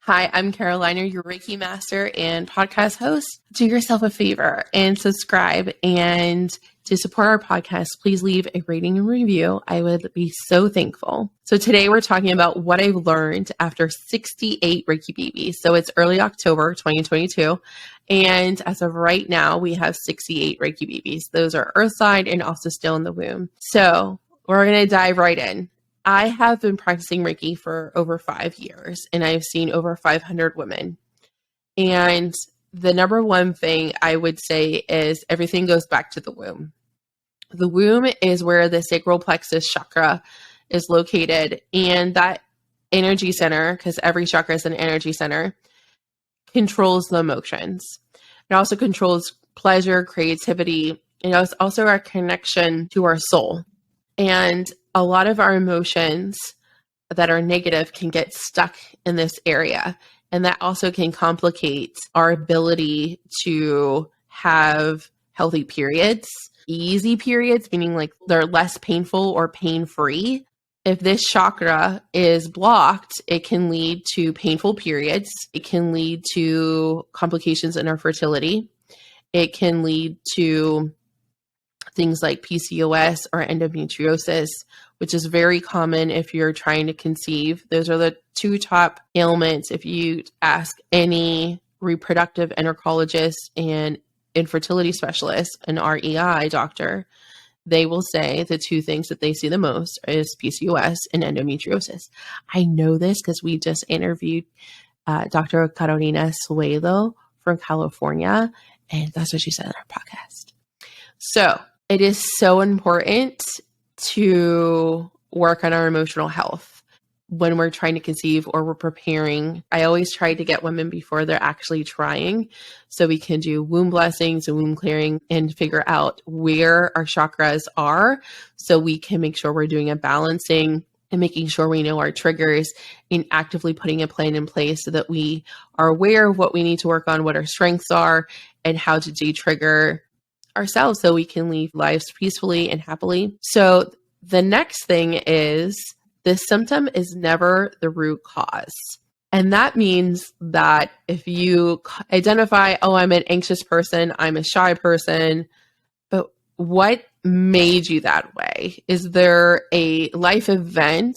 Hi, I'm Carolina, your Reiki master and podcast host. Do yourself a favor and subscribe. And to support our podcast, please leave a rating and review. I would be so thankful. So today we're talking about what I've learned after 68 Reiki babies. So it's early October 2022. And as of right now, we have 68 Reiki babies. Those are earthside and also still in the womb. So we're going to dive right in. I have been practicing Reiki for over 5 years, and I've seen over 500 women. And the number one thing I would say is everything goes back to the womb. The womb is where the sacral plexus chakra is located, and that energy center, because every chakra is an energy center, controls the emotions. It also controls pleasure, creativity, and it's also our connection to our soul. And a lot of our emotions that are negative can get stuck in this area. And that also can complicate our ability to have healthy periods, easy periods, meaning like they're less painful or pain-free. If this chakra is blocked, it can lead to painful periods. It can lead to complications in our fertility. It can lead to things like PCOS or endometriosis, which is very common if you're trying to conceive. Those are the two top ailments. If you ask any reproductive endocrinologist and infertility specialist, an REI doctor, they will say the two things that they see the most is PCOS and endometriosis. I know this because we just interviewed Dr. Carolina Suelo from California, and that's what she said in our podcast. So it is so important to work on our emotional health when we're trying to conceive or we're preparing. I always try to get women before they're actually trying so we can do womb blessings and womb clearing and figure out where our chakras are so we can make sure we're doing a balancing and making sure we know our triggers and actively putting a plan in place so that we are aware of what we need to work on, what our strengths are, and how to de-trigger ourselves so we can live lives peacefully and happily. So the next thing is the symptom is never the root cause. And that means that if you identify, oh, I'm an anxious person, I'm a shy person, but what made you that way? Is there a life event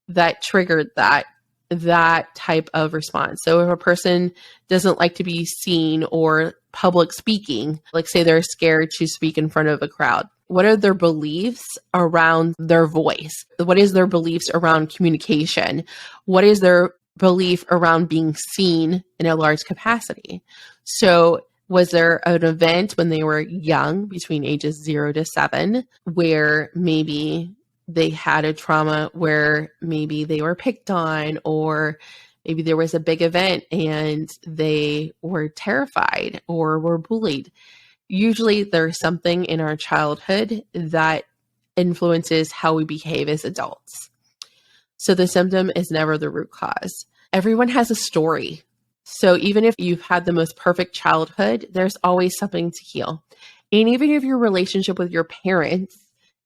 that triggered that type of response? So if a person doesn't like to be seen or public speaking, like say they're scared to speak in front of a crowd, what are their beliefs around their voice? What is their beliefs around communication? What is their belief around being seen in a large capacity? So was there an event when they were young, between ages 0 to 7, where maybe they had a trauma where maybe they were picked on, or maybe there was a big event and they were terrified or were bullied? Usually there's something in our childhood that influences how we behave as adults. So the symptom is never the root cause. Everyone has a story. So even if you've had the most perfect childhood, there's always something to heal. And even if your relationship with your parents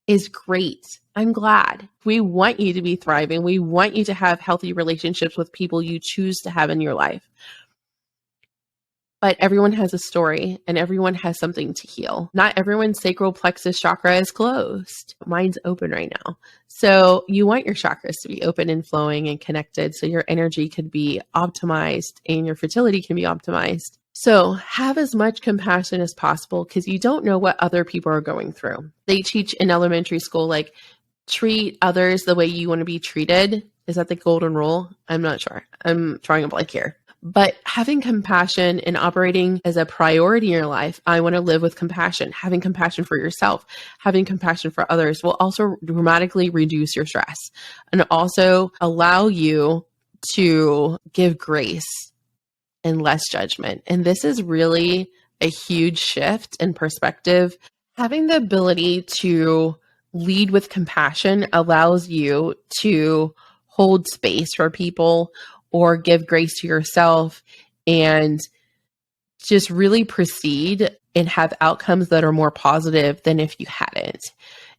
is great, I'm glad. We want you to be thriving. We want you to have healthy relationships with people you choose to have in your life. But everyone has a story and everyone has something to heal. Not everyone's sacral plexus chakra is closed. Mine's open right now. So you want your chakras to be open and flowing and connected so your energy can be optimized and your fertility can be optimized. So have as much compassion as possible because you don't know what other people are going through. They teach in elementary school, like, treat others the way you want to be treated. Is that the golden rule? I'm not sure. I'm drawing a blank here. But having compassion and operating as a priority in your life, I want to live with compassion. Having compassion for yourself, having compassion for others will also dramatically reduce your stress and also allow you to give grace and less judgment. And this is really a huge shift in perspective. Having the ability to lead with compassion allows you to hold space for people or give grace to yourself and just really proceed and have outcomes that are more positive than if you hadn't.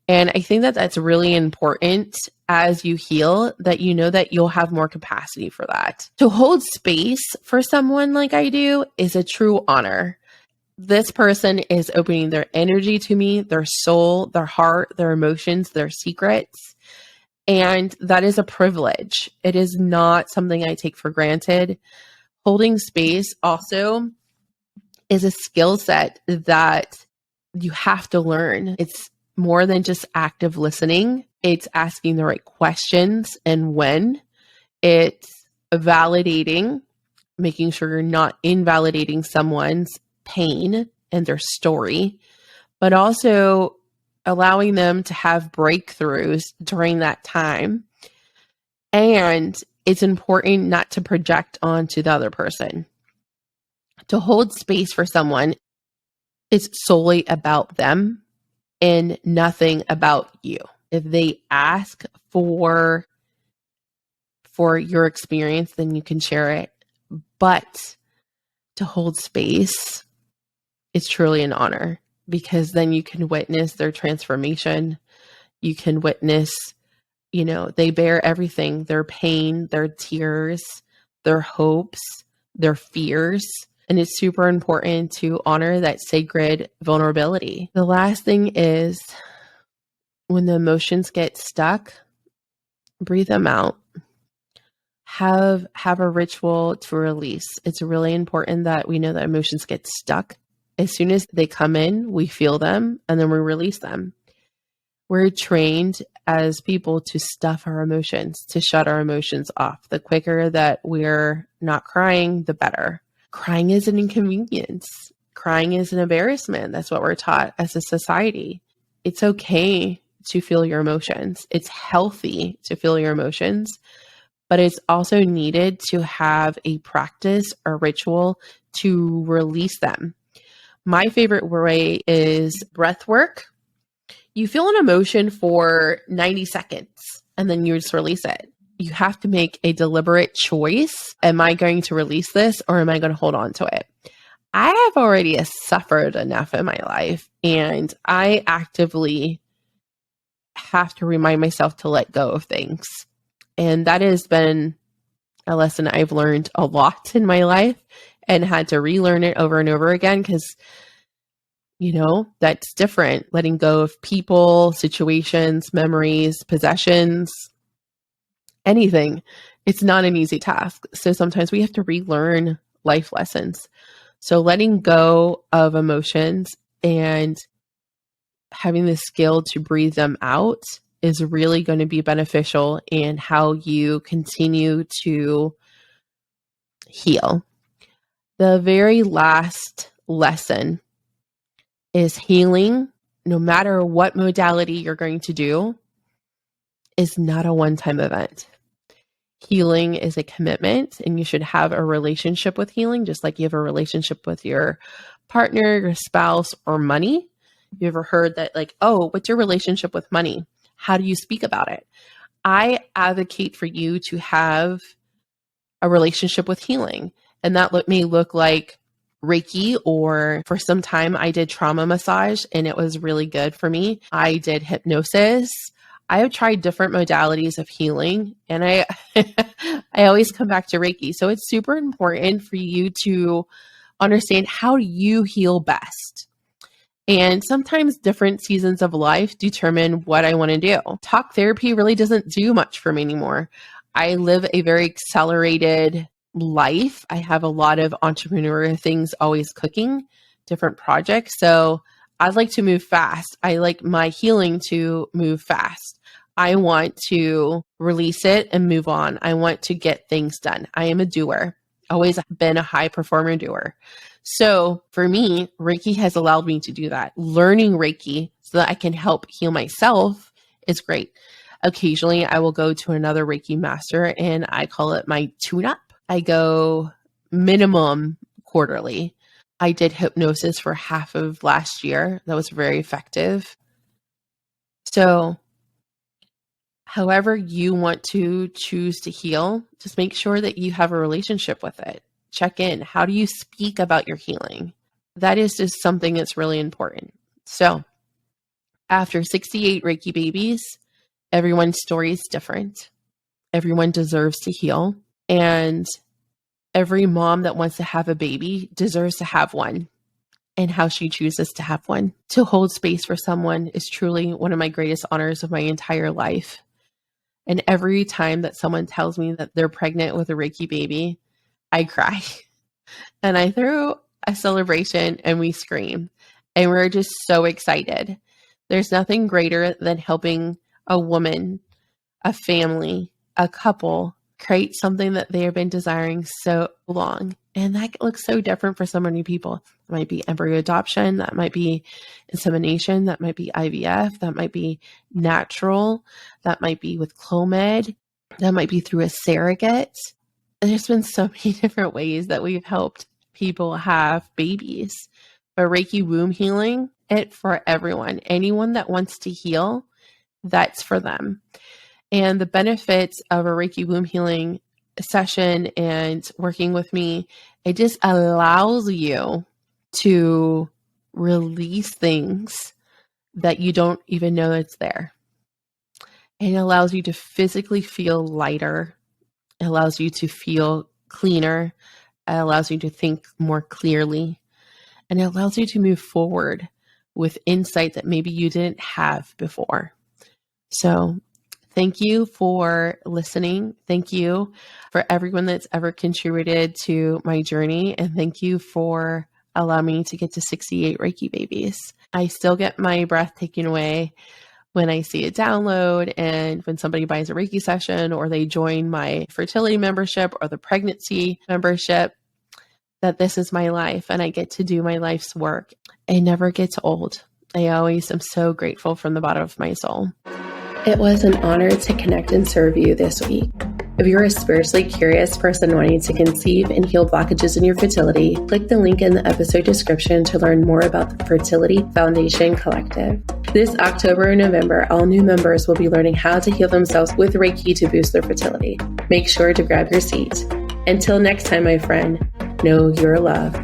And I think that that's really important as you heal, that you know that you'll have more capacity for that. To hold space for someone like I do is a true honor. This person is opening their energy to me, their soul, their heart, their emotions, their secrets. And that is a privilege. It is not something I take for granted. Holding space also is a skill set that you have to learn. It's more than just active listening. It's asking the right questions and when. It's validating, making sure you're not invalidating someone's pain and their story, but also allowing them to have breakthroughs during that time. And it's important not to project onto the other person. To hold space for someone is solely about them and nothing about you. If they ask for your experience, then you can share it. But to hold space is truly an honor, because then you can witness their transformation. You can witness, they bear everything, their pain, their tears, their hopes, their fears. And it's super important to honor that sacred vulnerability. The last thing is, when the emotions get stuck, breathe them out. Have a ritual to release. It's really important that we know that emotions get stuck. As soon as they come in, we feel them and then we release them. We're trained as people to stuff our emotions, to shut our emotions off. The quicker that we're not crying, the better. Crying is an inconvenience. Crying is an embarrassment. That's what we're taught as a society. It's okay to feel your emotions. It's healthy to feel your emotions, but it's also needed to have a practice or ritual to release them. My favorite way is breath work. You feel an emotion for 90 seconds and then you just release it. You have to make a deliberate choice. Am I going to release this or am I going to hold on to it? I have already suffered enough in my life, and I actively have to remind myself to let go of things. And that has been a lesson I've learned a lot in my life and had to relearn it over and over again, because that's different. Letting go of people, situations, memories, possessions, anything. It's not an easy task. So sometimes we have to relearn life lessons. So letting go of emotions and having the skill to breathe them out is really going to be beneficial in how you continue to heal. The very last lesson is healing, no matter what modality you're going to do, is not a one-time event. Healing is a commitment, and you should have a relationship with healing, just like you have a relationship with your partner, your spouse, or money. You ever heard that, what's your relationship with money? How do you speak about it? I advocate for you to have a relationship with healing, and that may look like Reiki, or for some time I did trauma massage, and it was really good for me. I did hypnosis. I have tried different modalities of healing, and I always come back to Reiki. So it's super important for you to understand how you heal best. And sometimes different seasons of life determine what I want to do. Talk therapy really doesn't do much for me anymore. I live a very accelerated life. I have a lot of entrepreneurial things always cooking, different projects. So I'd like to move fast. I like my healing to move fast. I want to release it and move on. I want to get things done. I am a doer. Always been a high performer doer. So for me, Reiki has allowed me to do that. Learning Reiki so that I can help heal myself is great. Occasionally, I will go to another Reiki master, and I call it my tune-up. I go minimum quarterly. I did hypnosis for half of last year. That was very effective. So however you want to choose to heal, just make sure that you have a relationship with it. Check in. How do you speak about your healing? That is just something that's really important. So After 68 Reiki babies, everyone's story is different. Everyone deserves to heal. And every mom that wants to have a baby deserves to have one, and how she chooses to have one. To hold space for someone is truly one of my greatest honors of my entire life. And every time that someone tells me that they're pregnant with a Reiki baby, I cry. And I throw a celebration and we scream. And we're just so excited. There's nothing greater than helping a woman, a family, a couple create something that they have been desiring so long. And that looks so different for so many people. It might be embryo adoption, that might be insemination, that might be IVF, that might be natural, that might be with Clomid, that might be through a surrogate. And there's been so many different ways that we've helped people have babies. But Reiki womb healing, it's for everyone. Anyone that wants to heal, that's for them. And the benefits of a Reiki womb healing session and working with me, it just allows you to release things that you don't even know it's there. And it allows you to physically feel lighter. It allows you to feel cleaner. It allows you to think more clearly. And it allows you to move forward with insight that maybe you didn't have before. So thank you for listening. Thank you for everyone that's ever contributed to my journey. And thank you for allowing me to get to 68 Reiki babies. I still get my breath taken away when I see a download and when somebody buys a Reiki session or they join my fertility membership or the pregnancy membership, that this is my life and I get to do my life's work. It never gets old. I always am so grateful from the bottom of my soul. It was an honor to connect and serve you this week. If you're a spiritually curious person wanting to conceive and heal blockages in your fertility, click the link in the episode description to learn more about the Fertility Foundation Collective. This October and November, all new members will be learning how to heal themselves with Reiki to boost their fertility. Make sure to grab your seat. Until next time, my friend, know your love.